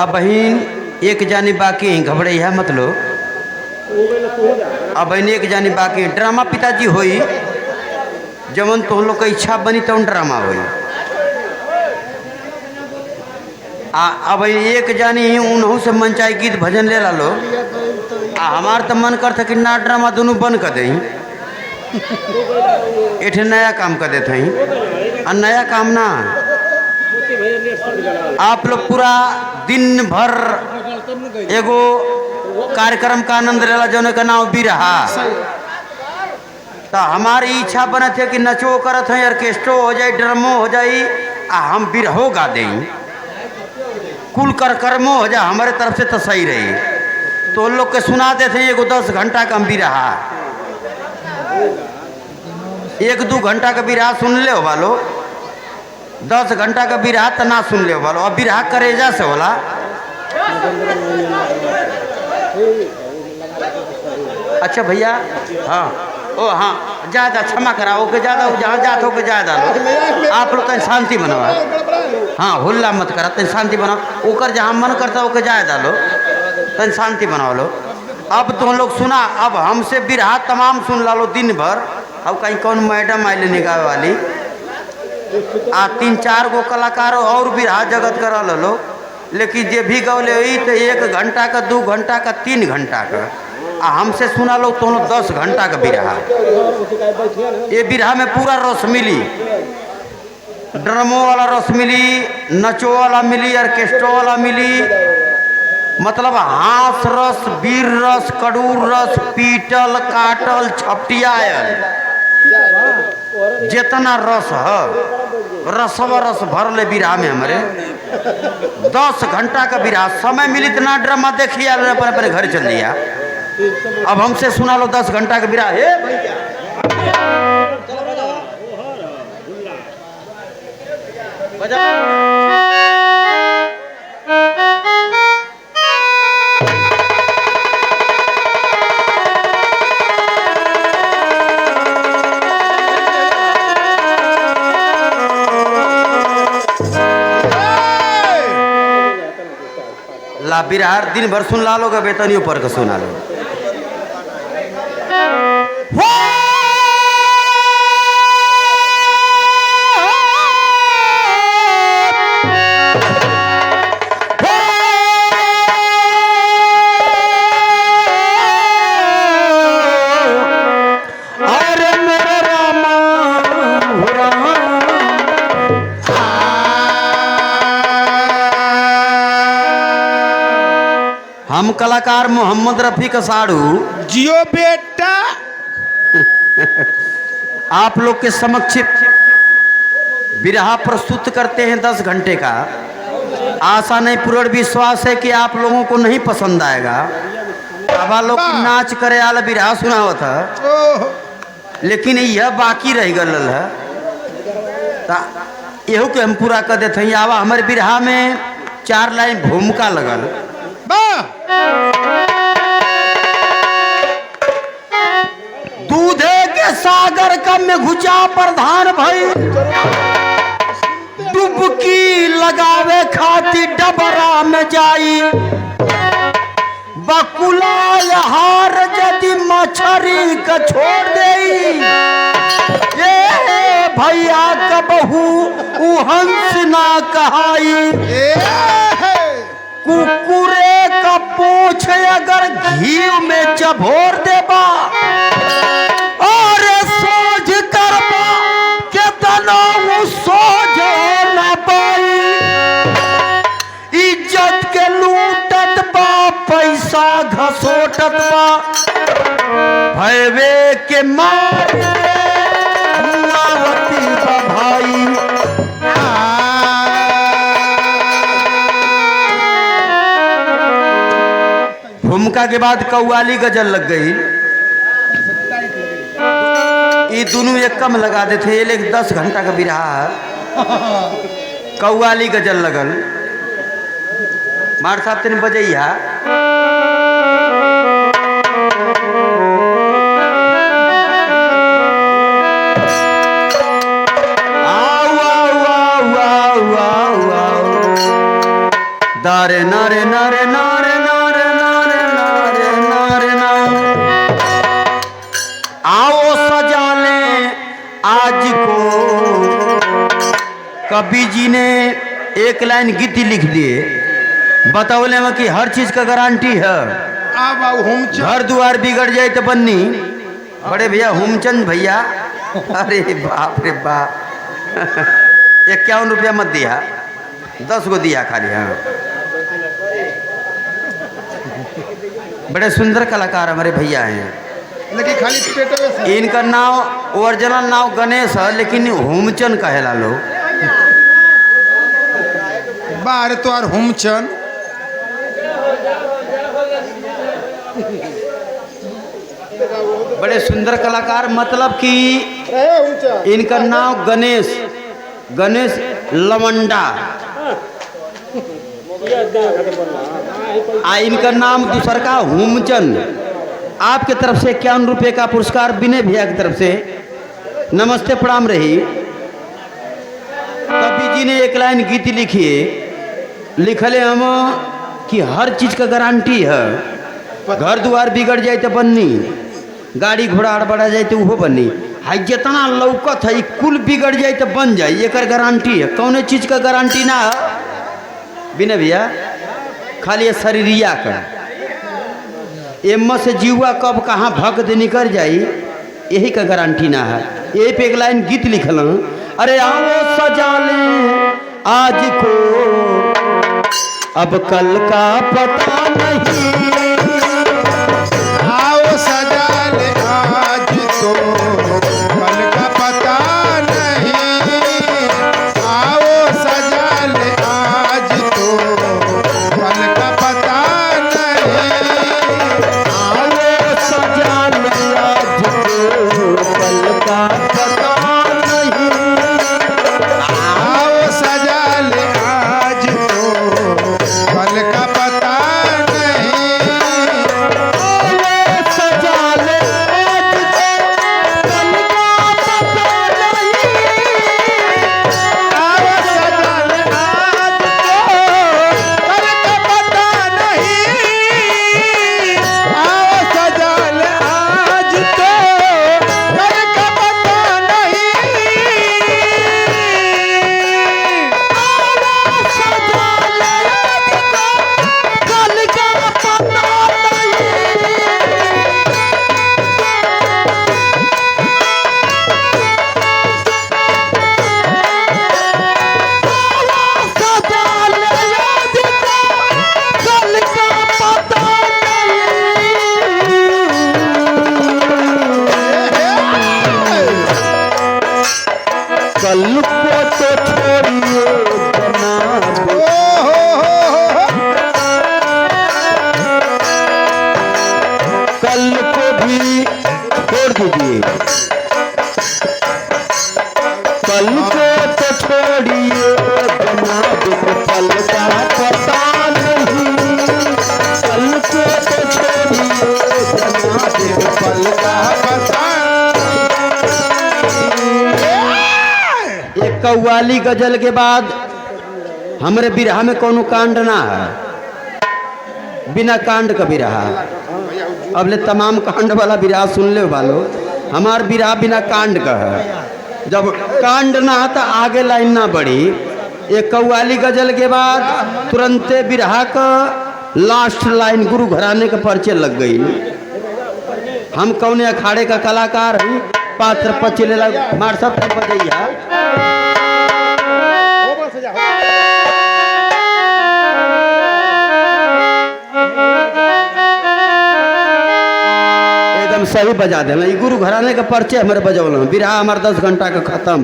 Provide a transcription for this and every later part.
अब बहन एक जानी बाकी घबड़े है मतलब अब बहन एक जानी बाकी ड्रामा पिताजी होई जवन तो लोग का इच्छा बनी तो ड्रामा होई अब एक जानी उनहू से मनचाई गीत भजन ले लो हमार तो मन करता कि ना ड्रामा दोनों बंद कर दें एक नया काम कर देते हैं और नया काम ना आप लोग पूरा दिन भर एगो कार्यक्रम का आनंद लेला जौन का नाम बिरहा तो हमारी इच्छा बनत है कि नचो करत है ऑर्केस्ट्रो हो जाए ड्रमो हो जाए हम बिरहो गा दें कुल कर्मो हो जाए हमारे तरफ से तो सही रही तो लोग के सुना देते हैं एगो 10 घंटा का बिरहा 1-2 घंटा का बिरहा सुन ले वालो 10 घंटा का बिरहा तो ना सुन ले वालो अब बिरहा करेजा से होला अच्छा भैया हाँ ओ हाँ ज़्यादा क्षमा कराओ के ज़्यादा जहाँ जात हो के ज़्यादा लो आप लोग तन शांति बनावा हाँ हुल्ला मत करा तन शांति बनाओ ओकर जहाँ मन करता हो के ज़्यादा लो तन शांति बनाओ लो अब तुम लोग सुना अब हमसे बिरहा तमाम सुन ला लो दिन भर अब कहीं कौन मैडम आइले निगाह वाली 3-4 गो कलाकार और बिरहा जगत करा लो लेकिन जे भी गौले हुई तो 1 घंटा का 2 घंटा का 3 घंटा का हमसे सुना लो तो 10 घंटा का बिरहा ये बिरहा में पूरा रस मिली ड्रमो वाला रस मिली नचो वाला मिली ऑर्केस्ट्रो वाला मिली मतलब हास रस वीर रस कड़ूर रस पीटल काटल छपटियायल जितना रस है रसवा रस भरले बिरहा में हमारे 10 घंटा का बिरहा समय मिली इतना ड्रामा देखिए अपने अपने घर चल दिया अब हमसे सुना लो 10 घंटा का बिरहा है भैया ला बिरहार दिन भर सुन ला लोगे वेतनियों पर का सुना लो हम कलाकार मोहम्मद रफी का साड़ू जियो बेटा आप लोग के समक्ष बिरहा प्रस्तुत करते हैं 10 घंटे का आशा नहीं पूर्ण विश्वास है कि आप लोगों को नहीं पसंद आएगा अब लोग नाच करे आला बिरहा सुना हुआ था लेकिन यह बाकी रह गल है यहू के हम पूरा कर देते हैं आवा हमारे बिरहा में 4 लाइन भूमिका लगल दूधे के सागर का में घुचा प्रधान भाई डुबकी लगावे खाती डबरा में जाई बकुला हार यदि मछरी का छोड़ दे ये भैया का बहू उ हंस ना कहाई कुकुरे का पूछ अगर घी में चभोर देबा और सोझ करबा के तनो सोझ न पाई इज्जत के लूटत बा पैसा घसोटत बा भयवे के मार नावती बा भाई भूमिका के बाद कव्वाली गजल लग गई ये दोनों एक कम लगा देते ये लेकिन 10 घंटा का बिरहा कव्वाली गजल लगल मार साहब तेने बजैया दारे नारे नारे नारे नारे नारे नारे नारे नारे आओ सजा ले आज को। कवि जी ने एक लाइन गीत लिख दिए, बतौले में कि हर चीज का गारंटी है। घर द्वार बिगड़ जाए तो बन्नी। बड़े भैया हुमचंद भैया, अरे बाप रे बाप 51 रुपया मत दिया, 10 को दिया खाली। हाँ, बड़े सुंदर कलाकार हमारे भैया हैं, लेकिन खाली पेट में इनका नाम ओरिजिनल नाम गणेश है, लेकिन हुमचंद कहेला लोग। बाहर तो यार हुमचंद बड़े सुंदर कलाकार, मतलब कि इनका नाम गणेश, गणेश लवंडा, इनका नाम दूसर का हुमचंद। आपके तरफ से 51 रुपये का पुरस्कार विनय भैया की तरफ से नमस्ते प्रणाम रही। कवि जी ने एक लाइन गीत लिखी है, लिखले हम कि हर चीज का गारंटी है। घर द्वार बिगड़ जाए तो बन्नी, गाड़ी घोड़ा अड़बड़ा जाए तो वो बन्नी, हाई जितना लौकत है कुल बिगड़ जाए तो बन जाए, एक गारंटी है। कौन चीज का गारंटी ना है विनय भैया, खाली ये शरीरिया का। एम्मा से जीवा कब कहाँ भग दे निकल जाई, यही का गारंटी ना है। यही पे एक लाइन गीत लिखल, अरे आओ सजा ले आज को, अब कल का पता नहीं। आओ सजा ले आज तो, कल का पता नहीं। आओ सजा ले आज तो, कल का पता नहीं। आओ सजा ले आज को, कल का पता नहीं। आओ सजा ले आज तो, कल का पता नहीं। कल को तो छोड़िए जनाब, कल को भी छोड़ दीजिए। कल को तो छोड़िए जनाब, कल का पता नहीं। कल को तो छोड़िए जनाब, कल का पता। एक कव्वाली गजल के बाद हमारे बिरहा में कोनो कांड ना है, बिना कांड का बिरहा। अब ले तमाम कांड वाला बिरहा सुन ले वालो, हमार बिरहा बिना कांड का है। जब कांड ना तो आगे लाइन ना बढ़ी। एक कव्वाली गजल के बाद तुरंते बिरहा का लास्ट लाइन गुरु घराने का परिचय लग गई। हम कौने अखाड़े का कलाकार हैं, पात्र पचले मार सब बजैया। एकदम सही बजा देना। ये गुरु घराने का परिचय हमारे बजौल, बिरहा हमारे 10 घंटा का खत्म।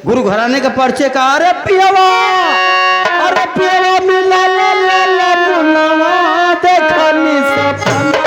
गुरु घराने का परिचय का, अरे पियवा मिला ला ला ला मुनवा देखनी सपना।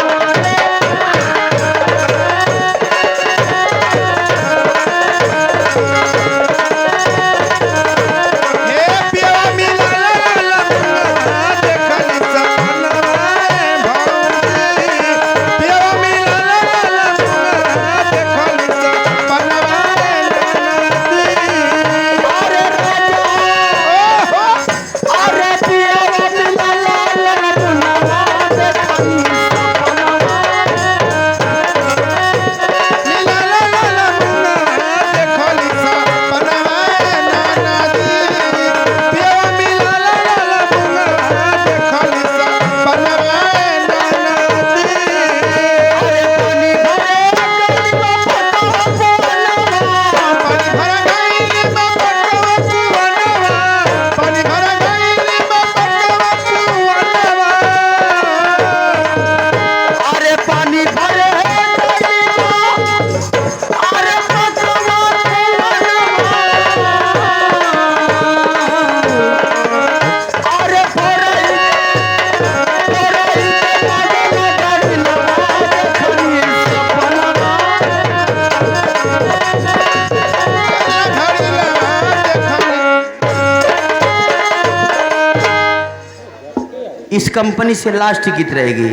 इस कंपनी से लास्ट गीत रहेगी।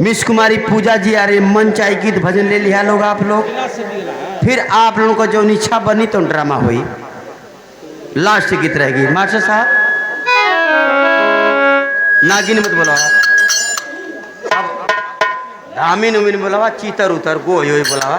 मिस कुमारी पूजा जी आ रही, मन चाहे गीत भजन ले लिया लोग आप लोग, फिर आप लोगों को जो इच्छा बनी तो ड्रामा हुई, लास्ट गीत रहेगी। मास्टर साहब नागिन मत बोलावा, धामिन उमिन बोलावा, चीतर उतर गो बोलावा।